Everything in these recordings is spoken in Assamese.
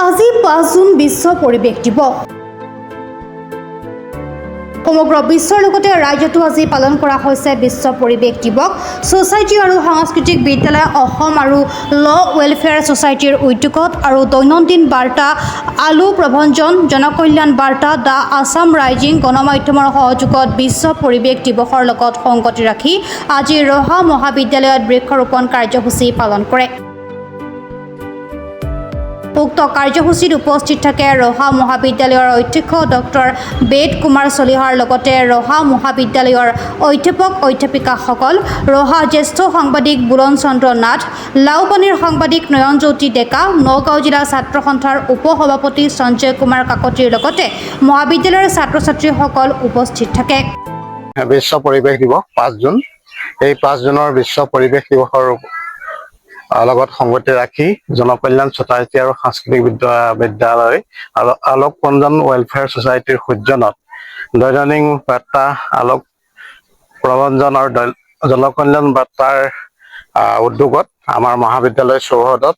আজি 5 জুন বিশ্ব পৰিৱেশ দিৱস। সমগ্ৰ বিশ্বৰ লগতে ৰাজ্যতো আজি পালন কৰা হৈছে বিশ্ব পৰিৱেশ দিৱস। ছ'চাইটি আৰু সাংস্কৃতিক বিদ্যালয় অসম আৰু ল ৱেলফেয়াৰ ছ'চাইটিৰ উদ্যোগত আৰু দৈনন্দিন বাৰ্তা আলু প্ৰভঞ্জন জনকল্যাণ বাৰ্তা দ্য আছাম ৰাইজিং গণমাধ্যমৰ সহযোগত বিশ্ব পৰিৱেশ দিৱসৰ লগত সংগতি ৰাখি আজি ৰহা মহাবিদ্যালয়ত বৃক্ষৰোপণ কাৰ্যসূচী পালন কৰে। উক্ত কাৰ্যসূচীত উপস্থিত থাকে ৰহা মহাবিদ্যালয়ৰ অধ্যক্ষ ডক্টৰ বেদ কুমাৰ চলিহাৰ লগতে ৰহা মহাবিদ্যালয়ৰ অধ্যাপক অধ্যাপিকাসকল, ৰহা জ্যেষ্ঠ সাংবাদিক বুলন চন্দ্ৰ নাথ, লাওপানীৰ সাংবাদিক নয়নজ্যোতি ডেকা, নগাঁও জিলা ছাত্ৰ সন্থাৰ উপসভাপতি সঞ্জয় কুমাৰ কাকতিৰ লগতে মহাবিদ্যালয়ৰ ছাত্ৰ ছাত্ৰীসকল উপস্থিত থাকে। বিশ্ব পৰিৱেশ দিৱস 5 জুন। এই 5 জুনৰ বিশ্ব পৰিৱেশ দিৱসৰ লগত সংগতি ৰাখি জনকল্যাণ ছ'চাইটি আৰু সাংস্কৃতিক বিদ্যালয় আলোক পঞ্জন ৱেলফেয়াৰ ছ'চাইটিৰ সূৰ্যনত দৈনন্দিন বাৰ্তা আলোক প্ৰবঞ্জন আৰু জনকল্যাণ বাৰ্তাৰ উদ্যোগত আমাৰ মহাবিদ্যালয় চৌহদত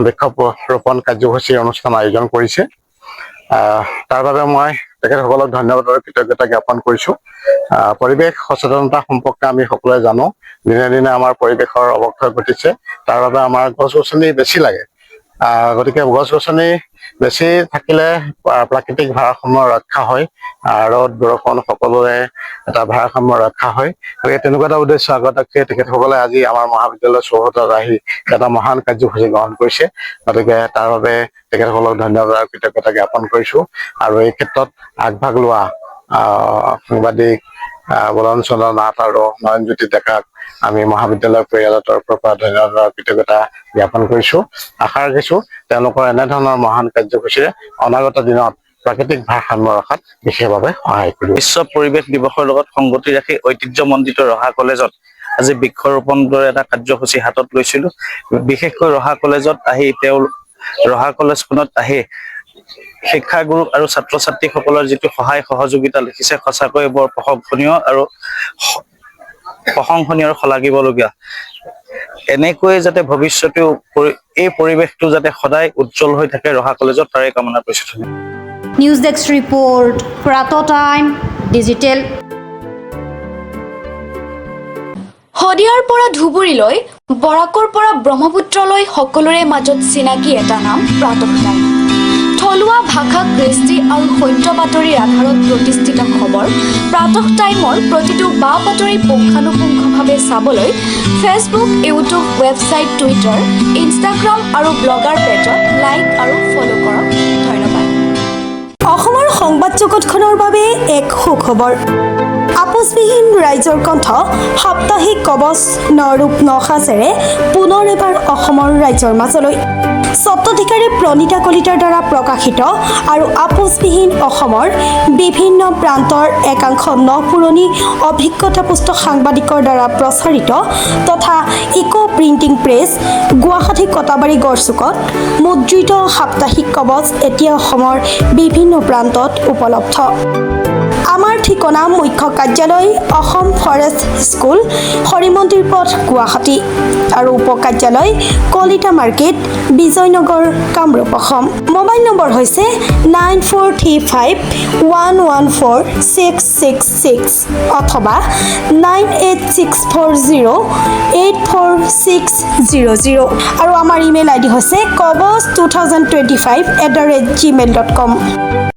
বৃক্ষৰোপণ কাৰ্যসূচীৰ অনুষ্ঠান আয়োজন কৰিছে। তাৰ বাবে মই তেখেতসকলক ধন্যবাদ আৰু কৃতজ্ঞতা জ্ঞাপন কৰিছোঁ। পৰিৱেশ সচেতনতা সম্পৰ্কে আমি সকলোৱে জানো, দিনে দিনে আমাৰ পৰিৱেশৰ অৱক্ষয় ঘটিছে। তাৰ বাবে আমাৰ গছ গছনি বেছি লাগে। গতিকে গছ গছনি বেছি থাকিলে প্ৰাকৃতিক ভাৰসাম্য ৰক্ষা হয়, ৰ'দ বৰষুণ সকলোৰে এটা ভাৰসাম্য ৰক্ষা হয়। গতিকে তেনেকুৱা এটা উদ্দেশ্য আগত ৰাখি তেখেতসকলে আজি আমাৰ মহাবিদ্যালয়ৰ চৌহদত আহি এটা মহান কাৰ্যসূচী গ্ৰহণ কৰিছে। গতিকে তাৰ বাবে তেখেতসকলক ধন্যবাদ আৰু কৃতজ্ঞতা জ্ঞাপন কৰিছোঁ। আৰু এই ক্ষেত্ৰত আগভাগ লোৱা সাংবাদিক বুলন চন্দ্ৰ নাথ আৰু নয়নজ্যোতি ডেকাক আমি মহাবিদ্যালয়ৰ পৰিয়ালৰ তৰফৰ পৰা ধন্যবাদ আৰু কৃতজ্ঞতা জ্ঞাপন কৰিছোঁ। আশা ৰাখিছোঁ তেওঁলোকৰ এনেধৰণৰ মহান কাৰ্যসূচীৰে অনাগত দিনত প্ৰাকৃতিক ভাৰসাম্য ৰখাত বিশেষভাৱে সহায় কৰিব। বিশ্ব পৰিৱেশ দিৱসৰ লগত সংগতি ৰাখি ঐতিহ্যমণ্ডিত ৰহা কলেজত আজি বৃক্ষৰোপণ দৰে এটা কাৰ্যসূচী হাতত লৈছিলোঁ। বিশেষকৈ ৰহা কলেজত আহি ৰহা কলেজখনত আহি শিক্ষাগুৰু আৰু ছাত্ৰ ছাত্ৰীসকলৰ যিটো সহায় সহযোগিতা লিখিছে, সঁচাকৈ বৰ প্ৰশংসনীয় আৰু শলাগিবলগীয়া। এনেকৈ যাতে ভৱিষ্যতেও এই পৰিৱেশটো যাতে সদায় উজ্জ্বল হৈ থাকে ৰহা কলেজত, তাৰে কামনা কৰিছোঁ। নিউজ ডেস্ক ৰিপৰ্ট, প্ৰাতঃ টাইম ডিজিটেল। শদিয়াৰ পৰা ধুবুৰীলৈ, বৰাকৰ পৰা ব্ৰহ্মপুত্ৰলৈ সকলোৰে মাজত চিনাকি এটা নাম প্ৰাতঃ টাইম। থলুৱা ভাষা, কৃষ্টি আৰু সত্য বাতৰিৰ আধাৰত প্ৰতিষ্ঠিত খবৰ প্ৰাতঃ টাইমৰ প্ৰতিটো বা বাতৰি পুংখানুপুংখভাৱে চাবলৈ Facebook, YouTube, website, Twitter, Instagram আৰু ব্লগাৰ পেজত লাইক আৰু ফ'ল' কৰক। ধন্যবাদ। অসমৰ সংবাদ জগতখনৰ বাবে এক সুখবৰ। আপোচবিহীন ৰাইজৰ কণ্ঠ সাপ্তাহিক কবচ নৰূপ নসাজেৰে পুনৰ এবাৰ অসমৰ ৰাইজৰ মাজলৈ। স্বত্বাধিকাৰী প্ৰণীতা কলিতাৰ দ্বাৰা প্ৰকাশিত আৰু আপোচবিহীন অসমৰ বিভিন্ন প্ৰান্তৰ একাংশ নপুৰণি অভিজ্ঞতাপুষ্ট সাংবাদিকৰ দ্বাৰা প্ৰচাৰিত তথা eco printing press, Guwahati Katabari গড়চুকত মুদ্ৰিত সাপ্তাহিক কবচ এতিয়া অসমৰ বিভিন্ন প্ৰান্তত উপলব্ধ। আমাৰ ঠিকনা মুখ্য কাৰ্যালয় অসম ফৰেষ্ট স্কুল, হৰিমন্দিৰ পথ, গুৱাহাটী আৰু উপ কাৰ্যালয় Kalita market, Bijoynagar, Kamrup, Assam. Mobile number হৈছে 9435114666 অথবা 9864084600 আৰু আমাৰ ইমেইল আইডি হৈছে kobos2025@gmail.com।